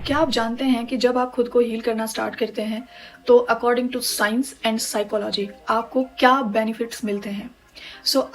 क्या आप जानते हैं कि जब आप खुद को हील करना स्टार्ट करते हैं तो according to science and psychology आपको क्या बेनिफिट्स मिलते हैं।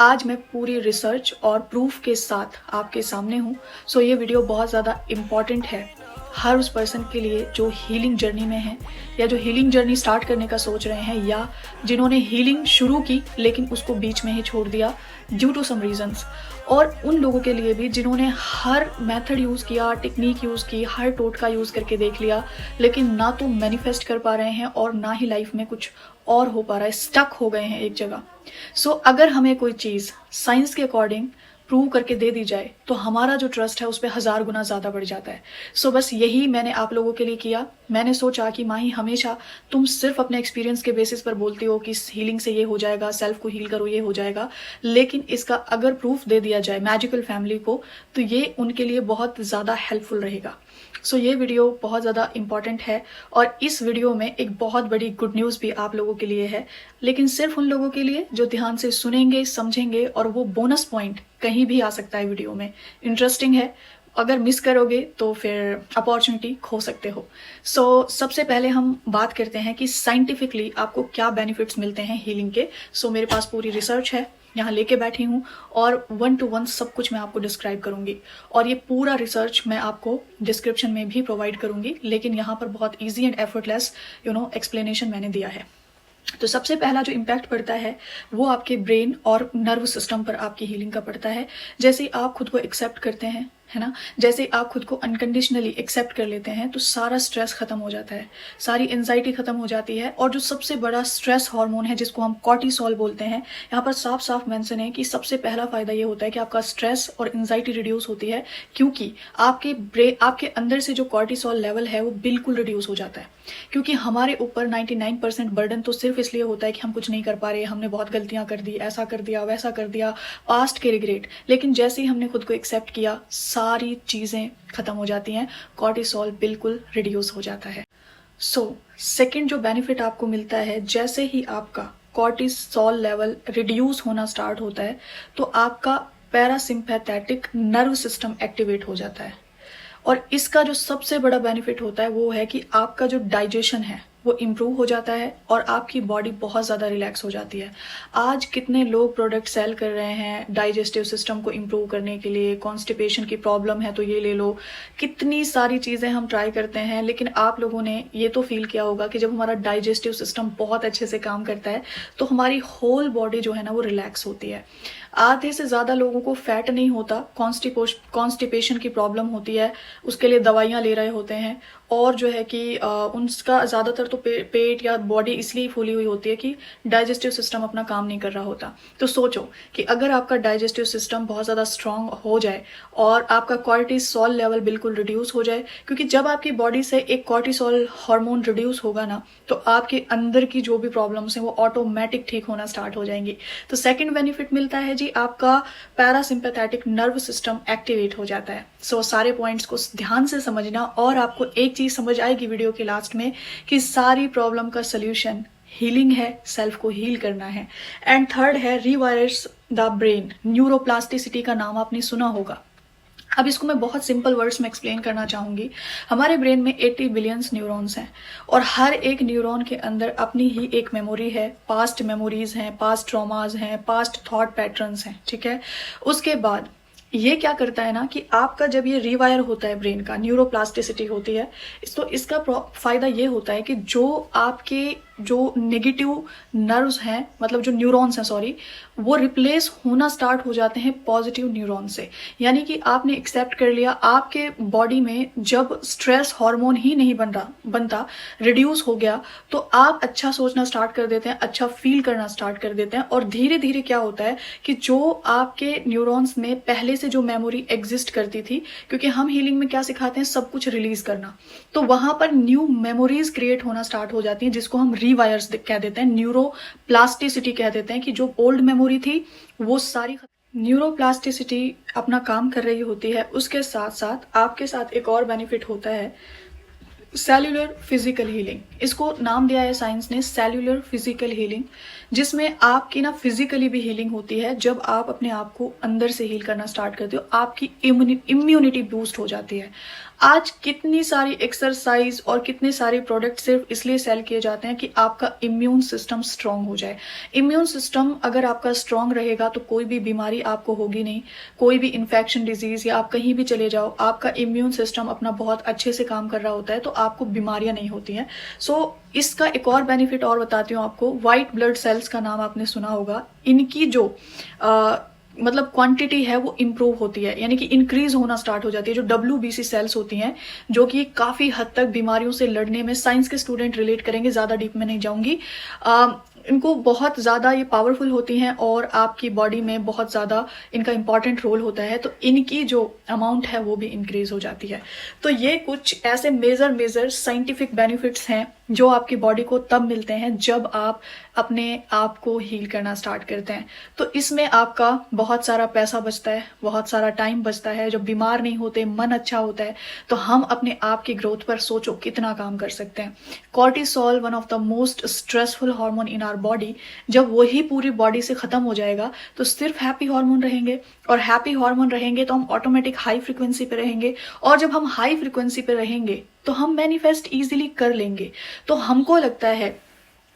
आज मैं पूरी रिसर्च और प्रूफ के साथ आपके सामने हूँ। ये वीडियो बहुत ज़्यादा इम्पॉर्टेंट है हर उस पर्सन के लिए जो हीलिंग जर्नी में है या जो हीलिंग जर्नी स्टार्ट करने का सोच रहे हैं या जिन्होंने हीलिंग शुरू की लेकिन उसको बीच में ही छोड़ दिया ड्यू टू सम रीजंस, और उन लोगों के लिए भी जिन्होंने हर मेथड यूज़ किया, टेक्निक यूज़ की, हर टोटका यूज़ करके देख लिया लेकिन ना तो मैनिफेस्ट कर पा रहे हैं और ना ही लाइफ में कुछ और हो पा रहा है, स्टक हो गए हैं एक जगह। अगर हमें कोई चीज़ साइंस के अकॉर्डिंग प्रूव करके दे दी जाए तो हमारा जो ट्रस्ट है उस पर 1000 गुना ज़्यादा बढ़ जाता है। बस यही मैंने आप लोगों के लिए किया। मैंने सोचा कि माही, हमेशा तुम सिर्फ अपने एक्सपीरियंस के बेसिस पर बोलती हो कि हीलिंग से ये हो जाएगा, सेल्फ को हील करो ये हो जाएगा, लेकिन इसका अगर प्रूफ दे दिया जाए मैजिकल फैमिली को तो ये उनके लिए बहुत ज़्यादा हेल्पफुल रहेगा। ये वीडियो बहुत ज़्यादा इम्पॉर्टेंट है और इस वीडियो में एक बहुत बड़ी गुड न्यूज़ भी आप लोगों के लिए है, लेकिन सिर्फ उन लोगों के लिए जो ध्यान से सुनेंगे, समझेंगे, और वो बोनस पॉइंट कहीं भी आ सकता है वीडियो में। इंटरेस्टिंग है, अगर मिस करोगे तो फिर अपॉर्चुनिटी खो सकते हो। सबसे पहले हम बात करते हैं कि साइंटिफिकली आपको क्या बेनिफिट्स मिलते हैं हीलिंग के। मेरे पास पूरी रिसर्च है, यहाँ लेके बैठी हूँ और 1 to 1 सब कुछ मैं आपको डिस्क्राइब करूंगी और ये पूरा रिसर्च मैं आपको डिस्क्रिप्शन में भी प्रोवाइड करूंगी, लेकिन यहाँ पर बहुत ईजी एंड एफर्टलेस एक्सप्लेनेशन मैंने दिया है। सबसे पहला जो इम्पैक्ट पड़ता है वो आपके ब्रेन और नर्व सिस्टम पर आपकी हीलिंग का पड़ता है। जैसे आप खुद को एक्सेप्ट करते हैं, है ना, जैसे आप खुद को अनकंडीशनली एक्सेप्ट कर लेते हैं तो सारा स्ट्रेस खत्म हो जाता है, सारी एंजाइटी खत्म हो जाती है। और जो सबसे बड़ा स्ट्रेस हार्मोन है जिसको हम कॉर्टिसोल बोलते हैं, यहाँ पर साफ साफ मेंशन है कि सबसे पहला फायदा ये होता है कि आपका स्ट्रेस और एंजाइटी रिड्यूस होती है, क्योंकि आपके अंदर से जो कॉर्टिसोल लेवल है वो बिल्कुल रिड्यूस हो जाता है। क्योंकि हमारे ऊपर 99% बर्डन तो सिर्फ इसलिए होता है कि हम कुछ नहीं कर पा रहे, हमने बहुत गलतियां कर दी, ऐसा कर दिया, वैसा कर दिया, पास्ट के रिग्रेट। लेकिन जैसे ही हमने खुद को एक्सेप्ट किया सारी चीजें खत्म हो जाती हैं, कॉर्टिसोल बिल्कुल रिड्यूस हो जाता है। सेकंड जो बेनिफिट आपको मिलता है, जैसे ही आपका कॉर्टिसोल लेवल रिड्यूस होना स्टार्ट होता है तो आपका पैरासिम्पैथेटिक नर्व सिस्टम एक्टिवेट हो जाता है। और इसका जो सबसे बड़ा बेनिफिट होता है वो है कि आपका जो डाइजेशन है वो इम्प्रूव हो जाता है और आपकी बॉडी बहुत ज़्यादा रिलैक्स हो जाती है। आज कितने लोग प्रोडक्ट सेल कर रहे हैं डाइजेस्टिव सिस्टम को इम्प्रूव करने के लिए, कॉन्स्टिपेशन की प्रॉब्लम है तो ये ले लो, कितनी सारी चीज़ें हम ट्राई करते हैं, लेकिन आप लोगों ने ये तो फील किया होगा कि जब हमारा डाइजेस्टिव सिस्टम बहुत अच्छे से काम करता है तो हमारी होल बॉडी जो है ना वो रिलैक्स होती है। आधे से ज़्यादा लोगों को फैट नहीं होता, कॉन्स्टिपेशन की प्रॉब्लम होती है, उसके लिए दवाइयाँ ले रहे होते हैं, और जो है कि उनका ज़्यादातर तो पेट या बॉडी इसलिए फूली हुई होती है कि डाइजेस्टिव सिस्टम अपना काम नहीं कर रहा होता। तो सोचो कि अगर आपका डाइजेस्टिव सिस्टम बहुत ज़्यादा स्ट्रांग हो जाए और आपका कॉर्टिसोल लेवल बिल्कुल रिड्यूस हो जाए, क्योंकि जब आपकी बॉडी से एक कॉर्टिसोल हार्मोन रिड्यूस होगा ना तो आपके अंदर की जो भी प्रॉब्लम्स हैं वो ऑटोमेटिक ठीक होना स्टार्ट हो जाएंगी। तो सेकेंड बेनिफिट मिलता है जी, आपका पैरासिम्पैथेटिक नर्व सिस्टम एक्टिवेट हो जाता है। सारे पॉइंट्स को ध्यान से समझना और आपको एक चीज समझ आएगी वीडियो के लास्ट में कि सारी प्रॉब्लम का सोल्यूशन हीलिंग है, सेल्फ को हील करना है। एंड थर्ड है रिवायर्स द ब्रेन। न्यूरोप्लास्टिसिटी का नाम आपने सुना होगा। अब इसको मैं बहुत सिंपल वर्ड्स में एक्सप्लेन करना चाहूंगी। हमारे ब्रेन में 80 बिलियंस न्यूरॉन्स हैं और हर एक न्यूरॉन के अंदर अपनी ही एक मेमोरी है, पास्ट मेमोरीज हैं, पास्ट ट्रॉमाज हैं, पास्ट थॉट पैटर्न्स हैं, ठीक है। उसके बाद ये क्या करता है ना कि आपका जब ये रिवायर होता है ब्रेन का, न्यूरोप्लास्टिसिटी होती है, तो इसका फायदा ये होता है कि जो आपके जो नेगेटिव नर्व्स हैं, मतलब जो न्यूरॉन्स हैं सॉरी, वो रिप्लेस होना स्टार्ट हो जाते हैं पॉजिटिव न्यूरॉन से। यानी कि आपने एक्सेप्ट कर लिया, आपके बॉडी में जब स्ट्रेस हार्मोन ही नहीं बनता, रिड्यूस हो गया, तो आप अच्छा सोचना स्टार्ट कर देते हैं, अच्छा फील करना स्टार्ट कर देते हैं। और धीरे धीरे क्या होता है कि जो आपके न्यूरॉन्स में पहले से जो मेमोरी एग्जिस्ट करती थी, क्योंकि हम हीलिंग में क्या सिखाते हैं, सब कुछ रिलीज करना, तो वहां पर न्यू मेमोरीज क्रिएट होना स्टार्ट हो जाती हैं, जिसको हम रिवायर्स कह देते हैं, न्यूरोप्लास्टिसिटी कह देते हैं, कि जो ओल्ड मेमोरी थी वो सारी न्यूरोप्लास्टिसिटी अपना काम कर रही होती है। उसके साथ साथ आपके साथ एक और बेनिफिट होता है, सेल्यूलर फिजिकल हीलिंग। इसको नाम दिया है साइंस ने सेल्यूलर फिजिकल हीलिंग, जिसमें आपकी ना फिजिकली भी हीलिंग होती है। जब आप अपने आप को अंदर से हील करना स्टार्ट करते हो, आपकी इम्यूनिटी बूस्ट हो जाती है, आज कितनी सारी एक्सरसाइज और कितने सारे प्रोडक्ट सिर्फ इसलिए सेल किए जाते हैं कि आपका इम्यून सिस्टम स्ट्रांग हो जाए। इम्यून सिस्टम अगर आपका स्ट्रांग रहेगा तो कोई भी बीमारी आपको होगी नहीं, कोई भी इन्फेक्शन डिजीज या आप कहीं भी चले जाओ, आपका इम्यून सिस्टम अपना बहुत अच्छे से काम कर रहा होता है तो आपको बीमारियां नहीं होती हैं। सो इसका एक और बेनिफिट और बताती हूँ आपको। व्हाइट ब्लड सेल्स का नाम आपने सुना होगा। इनकी जो मतलब क्वांटिटी है वो इंप्रूव होती है, यानी कि इंक्रीज होना स्टार्ट हो जाती है। जो WBC सेल्स होती हैं जो कि काफी हद तक बीमारियों से लड़ने में, साइंस के स्टूडेंट रिलेट करेंगे, ज्यादा डीप में नहीं जाऊंगी। इनको बहुत ज्यादा ये पावरफुल होती हैं और आपकी बॉडी में बहुत ज्यादा इनका इंपॉर्टेंट रोल होता है, तो इनकी जो अमाउंट है वो भी इंक्रीज हो जाती है। तो ये कुछ ऐसे मेजर साइंटिफिक बेनिफिट्स हैं जो आपकी बॉडी को तब मिलते हैं जब आप अपने आप को हील करना स्टार्ट करते हैं। तो इसमें आपका बहुत सारा पैसा बचता है, बहुत सारा टाइम बचता है। जब बीमार नहीं होते, मन अच्छा होता है, तो हम अपने आप की ग्रोथ पर सोचो कितना काम कर सकते हैं। Cortisol, one of the most stressful hormone in our body, जब वही पूरी बॉडी से खत्म हो जाएगा तो सिर्फ हैप्पी हार्मोन रहेंगे, और हैप्पी हार्मोन रहेंगे तो हम ऑटोमेटिक हाई फ्रिक्वेंसी पे रहेंगे, और जब हम हाई फ्रिक्वेंसी पे रहेंगे तो हम मैनिफेस्ट इजीली कर लेंगे। तो हमको लगता है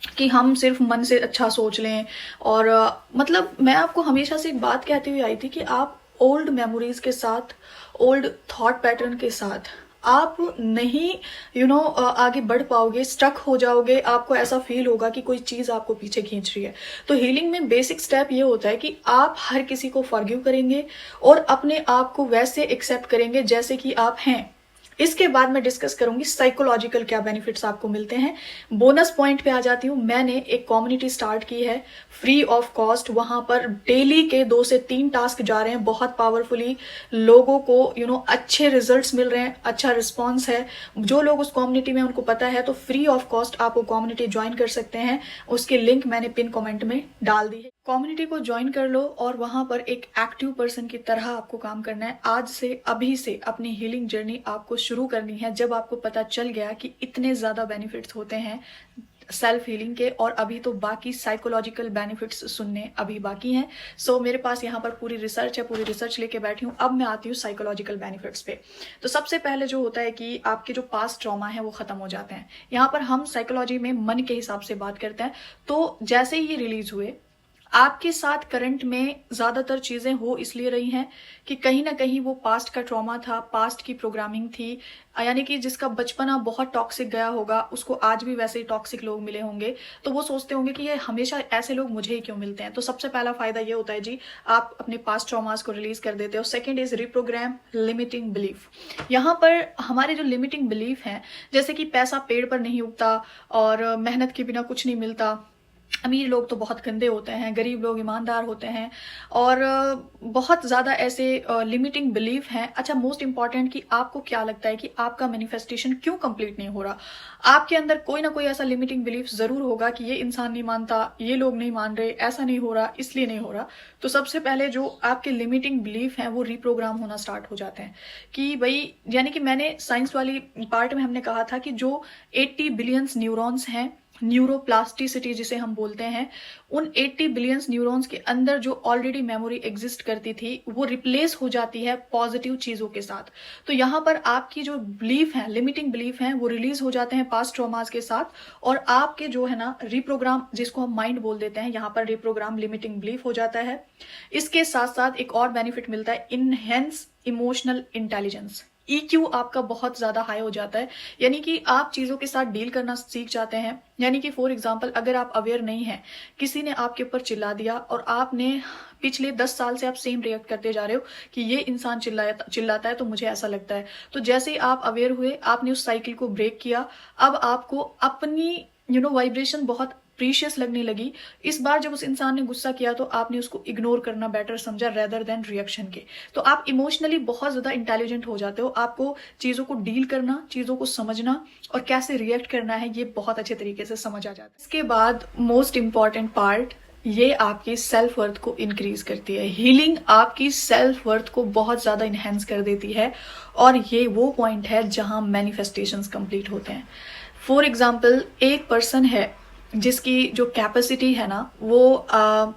कि हम सिर्फ मन से अच्छा सोच लें, और मतलब मैं आपको हमेशा से एक बात कहती हुई आई थी कि आप ओल्ड मेमोरीज के साथ, ओल्ड थॉट पैटर्न के साथ आप नहीं आगे बढ़ पाओगे, स्टक हो जाओगे। आपको ऐसा फील होगा कि कोई चीज आपको पीछे खींच रही है। तो हीलिंग में बेसिक स्टेप ये होता है कि आप हर किसी को फॉरगिव करेंगे और अपने आप को वैसे एक्सेप्ट करेंगे जैसे कि आप हैं। इसके बाद मैं डिस्कस करूंगी साइकोलॉजिकल क्या बेनिफिट्स आपको मिलते हैं। बोनस पॉइंट पे आ जाती हूँ। मैंने एक कम्युनिटी स्टार्ट की है फ्री ऑफ कॉस्ट। वहां पर डेली के 2 से 3 टास्क जा रहे हैं बहुत पावरफुली। लोगों को अच्छे रिजल्ट्स मिल रहे हैं, अच्छा रिस्पॉन्स है। जो लोग उस कम्युनिटी में उनको पता है तो फ्री ऑफ कॉस्ट आप वो कम्युनिटी ज्वाइन कर सकते हैं। उसकी लिंक मैंने पिन कमेंट में डाल दी है। कम्युनिटी को ज्वाइन कर लो और वहां पर एक एक्टिव पर्सन की तरह आपको काम करना है। आज से, अभी से अपनी हीलिंग जर्नी आपको शुरू करनी है। जब आपको पता चल गया कि इतने ज्यादा बेनिफिट्स होते हैं सेल्फ हीलिंग के, और अभी तो बाकी साइकोलॉजिकल बेनिफिट्स सुनने अभी बाकी हैं। सो मेरे पास यहाँ पर पूरी रिसर्च है, पूरी रिसर्च लेके बैठी हूँ। अब मैं आती हूँ साइकोलॉजिकल बेनिफिट्स पे। तो सबसे पहले जो होता है कि आपके जो पास्ट ट्रॉमा है वो खत्म हो जाते हैं। यहाँ पर हम साइकोलॉजी में मन के हिसाब से बात करते हैं। तो जैसे ही ये रिलीज हुए, आपके साथ करंट में ज्यादातर चीजें हो इसलिए रही हैं कि कहीं ना कहीं वो पास्ट का ट्रॉमा था, पास्ट की प्रोग्रामिंग थी। यानी कि जिसका बचपना बहुत टॉक्सिक गया होगा, उसको आज भी वैसे ही टॉक्सिक लोग मिले होंगे, तो वो सोचते होंगे कि ये हमेशा ऐसे लोग मुझे ही क्यों मिलते हैं। तो सबसे पहला फायदा ये होता है जी, आप अपने पास्ट ट्रॉमास को रिलीज कर देते हो। Second is reprogram limiting belief. यहाँ पर हमारे जो लिमिटिंग बिलीफ हैं, जैसे कि पैसा पेड़ पर नहीं उगता और मेहनत के बिना कुछ नहीं मिलता, अमीर लोग तो बहुत गंदे होते हैं, गरीब लोग ईमानदार होते हैं, और बहुत ज्यादा ऐसे लिमिटिंग बिलीफ हैं। अच्छा, मोस्ट इंपॉर्टेंट कि आपको क्या लगता है कि आपका मैनिफेस्टेशन क्यों कंप्लीट नहीं हो रहा। आपके अंदर कोई ना कोई ऐसा लिमिटिंग बिलीफ जरूर होगा कि ये इंसान नहीं मानता, ये लोग नहीं मान रहे, ऐसा नहीं हो रहा, इसलिए नहीं हो रहा। तो सबसे पहले जो आपके लिमिटिंग बिलीफ हैं वो रिप्रोग्राम होना स्टार्ट हो जाते हैं कि भाई, यानी कि मैंने साइंस वाली पार्ट में हमने कहा था कि जो 80 बिलियंस न्यूरॉन्स हैं, न्यूरोप्लास्टिसिटी जिसे हम बोलते हैं, उन 80 बिलियंस न्यूरॉन्स के अंदर जो ऑलरेडी मेमोरी एग्जिस्ट करती थी वो रिप्लेस हो जाती है पॉजिटिव चीजों के साथ। तो यहाँ पर आपकी जो बिलीफ है, लिमिटिंग बिलीफ है, वो रिलीज हो जाते हैं पास्ट ट्रॉमास के साथ, और आपके जो है ना रिप्रोग्राम, जिसको हम माइंड बोल देते हैं, यहाँ पर रिप्रोग्राम लिमिटिंग बिलीफ हो जाता है। इसके साथ साथ एक और बेनिफिट मिलता है, इनहेंस इमोशनल इंटेलिजेंस। EQ आपका बहुत ज्यादा हाई हो जाता है, यानी कि आप चीजों के साथ डील करना सीख जाते हैं। यानी कि फॉर एग्जांपल, अगर आप अवेयर नहीं हैं, किसी ने आपके ऊपर चिल्ला दिया और आपने पिछले 10 साल से आप सेम रिएक्ट करते जा रहे हो कि ये इंसान चिल्लाता है तो मुझे ऐसा लगता है। तो जैसे ही आप अवेयर हुए, आपने उस साइकिल को ब्रेक किया, अब आपको अपनी वाइब्रेशन बहुत प्रीशियस लगने लगी। इस बार जब उस इंसान ने गुस्सा किया तो आपने उसको इग्नोर करना बेटर समझा रेदर देन रिएक्शन के। तो आप इमोशनली बहुत ज्यादा इंटेलिजेंट हो जाते हो। आपको चीजों को डील करना, चीजों को समझना और कैसे रिएक्ट करना है, ये बहुत अच्छे तरीके से समझ आ जाता है। इसके बाद मोस्ट इंपॉर्टेंट पार्ट, ये आपकी सेल्फ वर्थ को इंक्रीज करती है। हीलिंग आपकी सेल्फ वर्थ को बहुत ज्यादा इनहेंस कर देती है, और ये वो पॉइंट है जहां मैनिफेस्टेशंस कंप्लीट होते हैं। फॉर एग्जाम्पल, एक पर्सन है, जिसकी जो कैपेसिटी है ना वो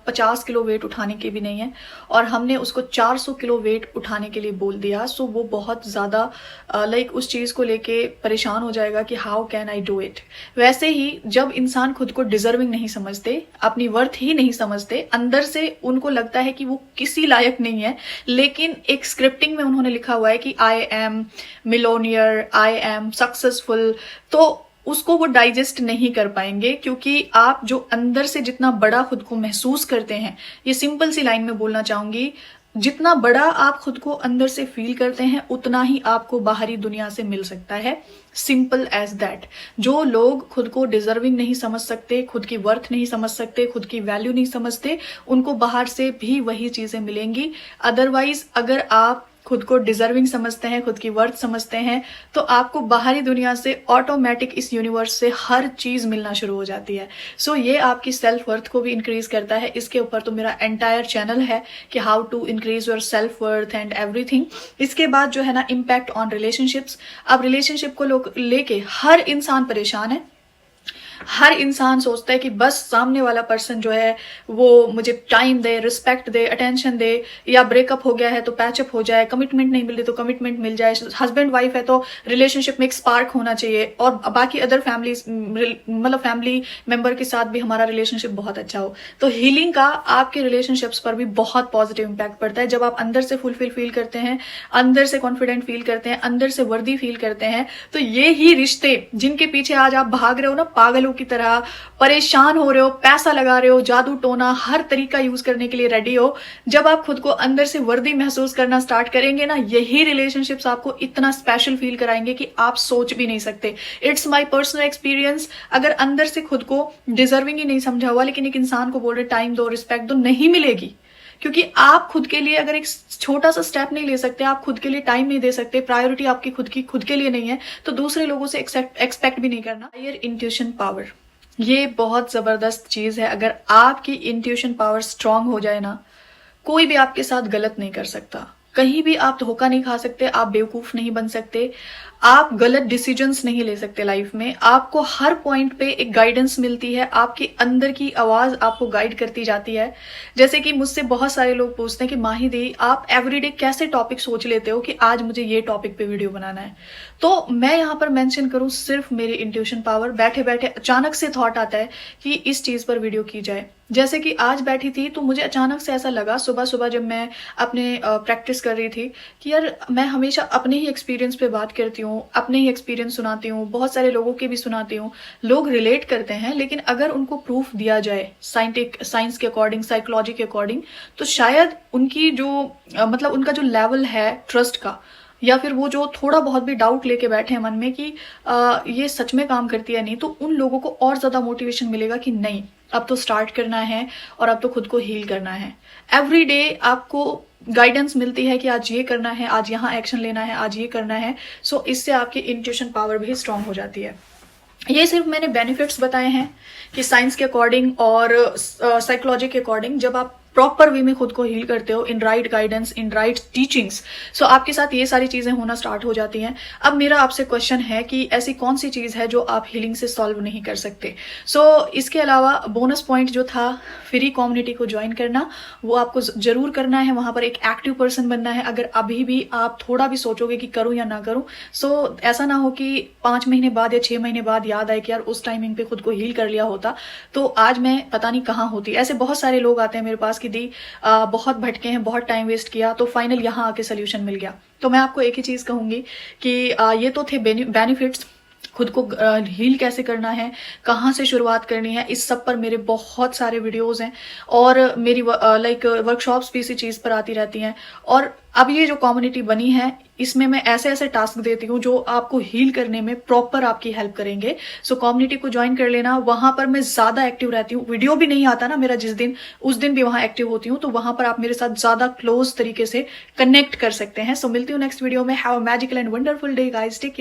50 किलो वेट उठाने की भी नहीं है, और हमने उसको 400 किलो वेट उठाने के लिए बोल दिया। सो वो बहुत ज़्यादा लाइक उस चीज़ को लेके परेशान हो जाएगा कि how can I do it. वैसे ही जब इंसान खुद को डिजर्विंग नहीं समझते, अपनी वर्थ ही नहीं समझते, अंदर से उनको लगता है कि वो किसी लायक नहीं है, लेकिन एक स्क्रिप्टिंग में उन्होंने लिखा हुआ है कि I am millionaire, I am successful, तो उसको वो डाइजेस्ट नहीं कर पाएंगे। क्योंकि आप जो अंदर से जितना बड़ा खुद को महसूस करते हैं, ये सिंपल सी लाइन में बोलना चाहूंगी, जितना बड़ा आप खुद को अंदर से फील करते हैं उतना ही आपको बाहरी दुनिया से मिल सकता है। Simple as that. जो लोग खुद को डिजर्विंग नहीं समझ सकते, खुद की वर्थ नहीं समझ सकते, खुद की वैल्यू नहीं समझते, उनको बाहर से भी वही चीजें मिलेंगी। अदरवाइज अगर आप खुद को डिजर्विंग समझते हैं, खुद की वर्थ समझते हैं, तो आपको बाहरी दुनिया से ऑटोमेटिक इस यूनिवर्स से हर चीज मिलना शुरू हो जाती है। सो ये आपकी सेल्फ वर्थ को भी इंक्रीज करता है। इसके ऊपर तो मेरा एंटायर चैनल है कि how to increase your self worth and everything. इसके बाद जो है ना, इम्पैक्ट ऑन रिलेशनशिप्स। अब रिलेशनशिप को लेके हर इंसान परेशान है। हर इंसान सोचता है कि बस सामने वाला पर्सन जो है वो मुझे टाइम दे, रिस्पेक्ट दे, अटेंशन दे, या ब्रेकअप हो गया है तो पैचअप हो जाए, कमिटमेंट नहीं मिल रही तो कमिटमेंट मिल जाए, हस्बैंड वाइफ है तो रिलेशनशिप में एक स्पार्क होना चाहिए, और बाकी अदर फैमिली मतलब फैमिली मेंबर के साथ भी हमारा रिलेशनशिप बहुत अच्छा हो। तो हीलिंग का आपके रिलेशनशिप्स पर भी बहुत पॉजिटिव इंपैक्ट पड़ता है। जब आप अंदर से फुलफिल फील करते हैं, अंदर से कॉन्फिडेंट फील करते हैं, अंदर से वर्दी फील करते हैं, तो ये ही रिश्ते जिनके पीछे आज आप भाग रहे हो ना पागल की तरह, परेशान हो रहे हो, पैसा लगा रहे हो, जादू टोना हर तरीका यूज करने के लिए रेडी हो, जब आप खुद को अंदर से वर्दी महसूस करना स्टार्ट करेंगे ना, यही रिलेशनशिप्स आपको इतना स्पेशल फील कराएंगे कि आप सोच भी नहीं सकते। It's my personal experience. अगर अंदर से खुद को डिजर्विंग ही नहीं समझा हुआ, लेकिन एक इंसान को बोल रहे टाइम दो, रिस्पेक्ट दो, नहीं मिलेगी। क्योंकि आप खुद के लिए अगर एक छोटा सा स्टेप नहीं ले सकते, आप खुद के लिए टाइम नहीं दे सकते, प्रायोरिटी आपकी खुद के लिए नहीं है, तो दूसरे लोगों से एक्सपेक्ट भी नहीं करना। हायर इंट्यूशन पावर, ये बहुत जबरदस्त चीज है। अगर आपकी इंट्यूशन पावर स्ट्रांग हो जाए ना, कोई भी आपके साथ गलत नहीं कर सकता, कहीं भी आप धोखा नहीं खा सकते, आप बेवकूफ नहीं बन सकते, आप गलत डिसीजंस नहीं ले सकते लाइफ में। आपको हर पॉइंट पे एक गाइडेंस मिलती है, आपके अंदर की आवाज आपको गाइड करती जाती है। जैसे कि मुझसे बहुत सारे लोग पूछते हैं कि माही दी आप एवरीडे कैसे टॉपिक सोच लेते हो कि आज मुझे ये टॉपिक पे वीडियो बनाना है। तो मैं यहाँ पर मेंशन करूं सिर्फ मेरी इंट्यूशन पावर। बैठे बैठे अचानक से थॉट आता है कि इस चीज पर वीडियो की जाए। जैसे कि आज बैठी थी तो मुझे अचानक से ऐसा लगा, सुबह सुबह जब मैं अपने प्रैक्टिस कर रही थी, कि यार मैं हमेशा अपने ही एक्सपीरियंस पे बात करती हूँ, अपने ही एक्सपीरियंस सुनाती हूँ, बहुत सारे लोगों के भी सुनाती हूँ, लोग रिलेट करते हैं, लेकिन अगर उनको प्रूफ दिया जाए साइंस के अकॉर्डिंग, साइकोलॉजी के अकॉर्डिंग, तो शायद उनकी जो मतलब उनका जो लेवल है ट्रस्ट का, या फिर वो जो थोड़ा बहुत भी डाउट लेके बैठे हैं मन में कि ये सच में काम करती है नहीं, तो उन लोगों को और ज्यादा मोटिवेशन मिलेगा कि नहीं, अब तो स्टार्ट करना है और अब तो खुद को हील करना है। एवरी डे आपको गाइडेंस मिलती है कि आज ये करना है, आज यहाँ एक्शन लेना है, आज ये करना है। सो इससे आपकी इंट्यूशन पावर भी स्ट्रांग हो जाती है। ये सिर्फ मैंने बेनिफिट्स बताए हैं कि साइंस के अकॉर्डिंग और साइकोलॉजी के अकॉर्डिंग जब आप प्रॉपर वे में खुद को हील करते हो, in right guidance, in right teachings, so आपके साथ ये सारी चीजें होना स्टार्ट हो जाती हैं। अब मेरा आपसे क्वेश्चन है कि ऐसी कौन सी चीज है जो आप हीलिंग से सॉल्व नहीं कर सकते। सो इसके अलावा बोनस पॉइंट जो था फ्री कम्युनिटी को ज्वाइन करना, वो आपको जरूर करना है। वहां पर एक एक्टिव पर्सन बनना है। अगर अभी भी आप थोड़ा भी सोचोगे कि करूं या ना करूं, सो ऐसा ना हो कि 5 महीने बाद या 6 महीने बाद याद आए कि यार उस टाइमिंग पे खुद को हील कर लिया होता तो आज मैं पता नहीं कहाँ होती। ऐसे बहुत सारे लोग आते हैं मेरे पास कि दी बहुत भटके हैं, बहुत टाइम वेस्ट किया, तो फाइनल यहाँ आके सोल्यूशन मिल गया। तो मैं आपको एक ही चीज कहूंगी कि ये तो थे बेनिफिट्स। खुद को हील कैसे करना है, कहाँ से शुरुआत करनी है, इस सब पर मेरे बहुत सारे वीडियोस हैं और मेरी वर्कशॉप्स भी इसी चीज पर आती रहती हैं। और अब ये जो कम्युनिटी बनी है इसमें मैं ऐसे ऐसे टास्क देती हूँ जो आपको हील करने में प्रॉपर आपकी हेल्प करेंगे। सो कम्युनिटी को ज्वाइन कर लेना। वहां पर मैं ज्यादा एक्टिव रहती हूँ। वीडियो भी नहीं आता ना मेरा जिस दिन, उस दिन भी वहां एक्टिव होती हूँ, तो वहां पर आप मेरे साथ ज्यादा क्लोज तरीके से कनेक्ट कर सकते हैं। सो मिलती हूँ नेक्स्ट वीडियो में। Have a magical and wonderful day guys, take care.